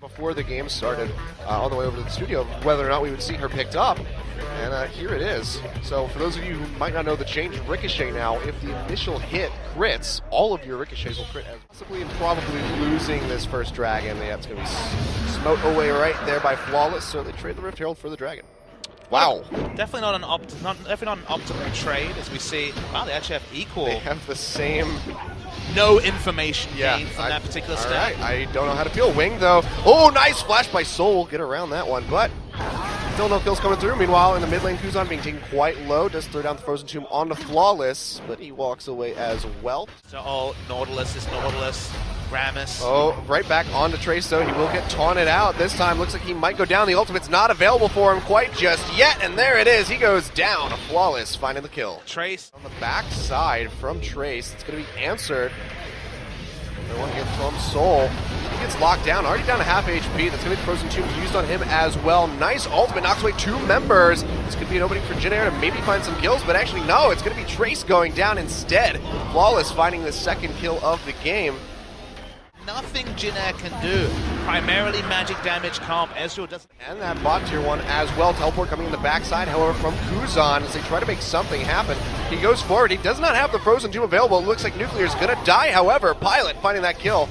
before the game started on the way over to the studio whether or not we would see her picked up, and here it is. So for those of you who might not know the change in Ricochet now, if the initial hit crits, all of your ricochets will crit, as possibly and probably losing this first dragon. Yeah, it's going to be smote away right there by Flawless, so they trade the Rift Herald for the dragon. Wow. Definitely not an optimal trade, as we see. Wow, they actually have equal. They have the same. No information gained from that particular step. All right, I don't know how to feel. Wing, though. Oh, nice flash by Soul. Get around that one, but still no kills coming through. Meanwhile, in the mid lane, Kuzan being taken quite low. Does throw down the Frozen Tomb onto Flawless, but he walks away as well. So, Nautilus is Nautilus. Rammus. Oh, right back onto Trace, though. He will get taunted out. This time, looks like he might go down. The ultimate's not available for him quite just yet, and there it is. He goes down. Flawless finding the kill. Trace. On the back side from Trace, it's going to be answered. They want to get from Soul. He gets locked down, already down to half HP. That's going to be Frozen Tomb used on him as well. Nice ultimate, knocks away 2 members. This could be an opening for Jin Air to maybe find some kills, but actually no, it's going to be Trace going down instead. Flawless finding the second kill of the game. Nothing Jin Air can do. Primarily magic damage comp. Ezreal doesn't. And that bot tier 1 as well. Teleport coming in the backside, however, from Kuzan as they try to make something happen. He goes forward. He does not have the Frozen Tomb available. It looks like Nuclear is going to die, however. Pilot finding that kill.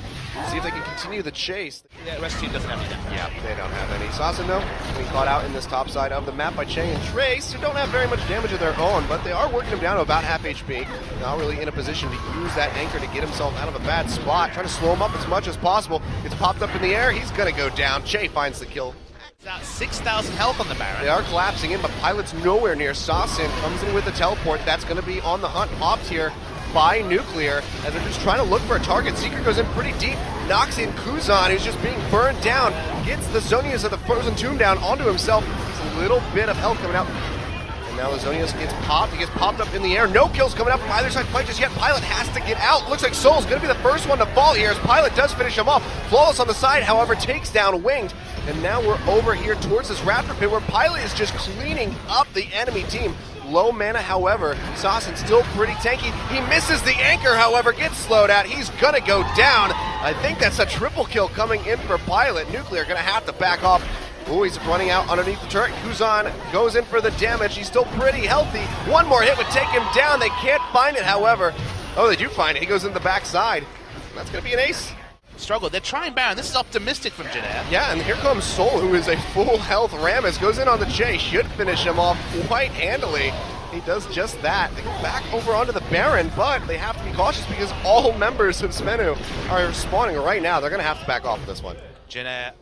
See if they can continue the chase. Yeah, the rest of the team doesn't have any damage. Yeah, they don't have any. Sasin, though, being caught out in this top side of the map by Cheng and Trace, who don't have very much damage of their own, but they are working him down to about half HP. Not really in a position to use that anchor to get himself out of a bad spot. Trying to slow him up as much as possible. It's popped up in the air. He's going to go down. Che finds the kill. He's out 6,000 health on the Baron. They are collapsing in, but Pilot's nowhere near. Sasin comes in with the teleport. That's going to be on the hunt. Popped here by Nuclear as they're just trying to look for a target. Secret goes in pretty deep, knocks in Kuzan, who's just being burned down, gets the Zonias of the Frozen Tomb down onto himself. He's a little bit of health coming out. And now the Zonias gets popped. He gets popped up in the air. No kills coming out from either side quite just yet. Pilot has to get out. Looks like Soul's going to be the first one to fall here as Pilot does finish him off. Flawless on the side, however, takes down Winged. And now we're over here towards this Raptor Pit where Pilot is just cleaning up the enemy team. Low mana, however. Sasin still pretty tanky. He misses the anchor, however, gets slowed out. He's gonna go down. I think that's a triple kill coming in for Pilot. Nuclear gonna have to back off. Oh, he's running out underneath the turret. Kuzan goes in for the damage. He's still pretty healthy. One more hit would take him down. They can't find it, however. Oh, they do find it. He goes in the backside. That's gonna be an ace. Struggle. They're trying Baron. This is optimistic from Jin Air. Yeah, and here comes Soul, who is a full health Rammus. Goes in on the J. Should finish him off quite handily. He does just that. They go back over onto the Baron, but they have to be cautious because all members of Sbenu are spawning right now. They're going to have to back off of this one. Jin Air,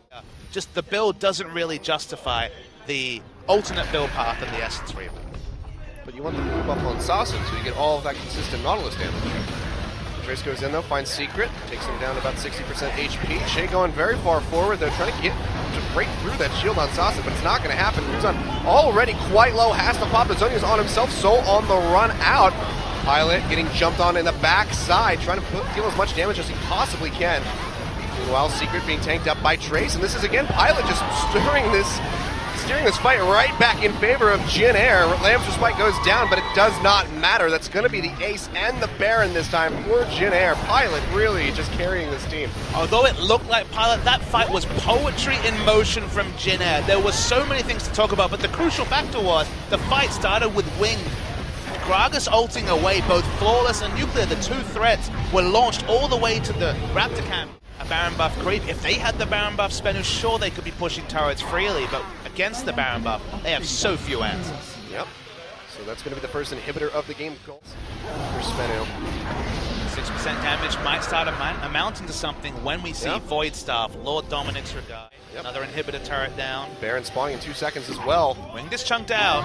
just the build doesn't really justify the alternate build path of the Essence Reaver. But you want the blue buff on Sasin so you get all of that consistent Nautilus damage. Trace goes in though, finds Secret, takes him down to about 60% HP. Che going very far forward, they're trying to break through that shield on Sasin, but it's not going to happen. Kuzan already quite low, has to pop the Zonias on himself, Soul on the run out. Pilot getting jumped on in the back side, trying to deal as much damage as he possibly can. Meanwhile, Secret being tanked up by Trace, and this is again Pilot just steering this fight right back in favor of Jin Air. Lamb's Respite goes down, but it does not matter. That's going to be the ace and the Baron this time for Jin Air. Pilot really just carrying this team. Although it looked like Pilot, that fight was poetry in motion from Jin Air. There were so many things to talk about, but the crucial factor was the fight started with Wing. Gragas ulting away, both Flawless and Nuclear, the two threats, were launched all the way to the Raptor camp. A Baron buff creep. If they had the Baron buff, Sbenu, sure they could be pushing turrets freely, but against the Baron buff, they have so few answers. Yep. So that's going to be the first inhibitor of the game for Sbenu. 6% damage might start amounting to something when we see Void Staff, Lord Dominic's Regard. Another inhibitor turret down. Baron spawning in 2 seconds as well. Wing is chunked out.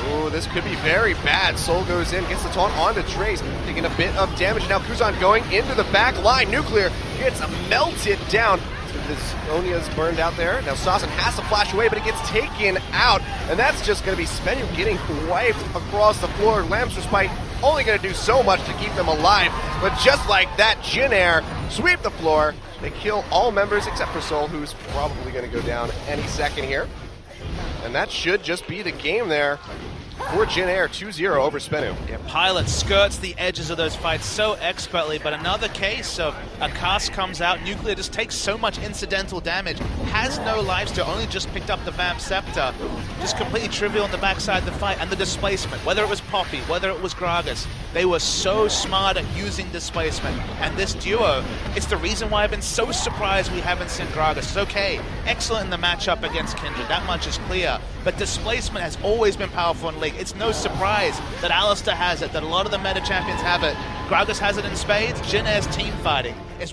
Oh, this could be very bad. Soul goes in, gets the taunt onto Trace, taking a bit of damage. Now Kuzan going into the back line. Nuclear gets melted down. This Onya's burned out there. Now Sasin has to flash away, but it gets taken out. And that's just going to be Sbenu getting wiped across the floor. Lamb's Respite only going to do so much to keep them alive. But just like that, Jin Air sweep the floor. They kill all members except for Soul, who's probably going to go down any second here. And that should just be the game there. for Jin Air, 2-0 over Sbenu. Yeah, Pilot skirts the edges of those fights so expertly, but another case of a cast comes out, Nuclear just takes so much incidental damage, has no lives to, only just picked up the Vamp Scepter, just completely trivial on the backside of the fight, and the displacement, whether it was Poppy, whether it was Gragas, they were so smart at using displacement, and this duo, it's the reason why I've been so surprised we haven't seen Gragas. It's okay, excellent in the matchup against Kindred, that much is clear, but displacement has always been powerful in League. It's no surprise that Alistair has it, that a lot of the meta champions have it. Gragas has it in spades. Jin Air's team fighting is what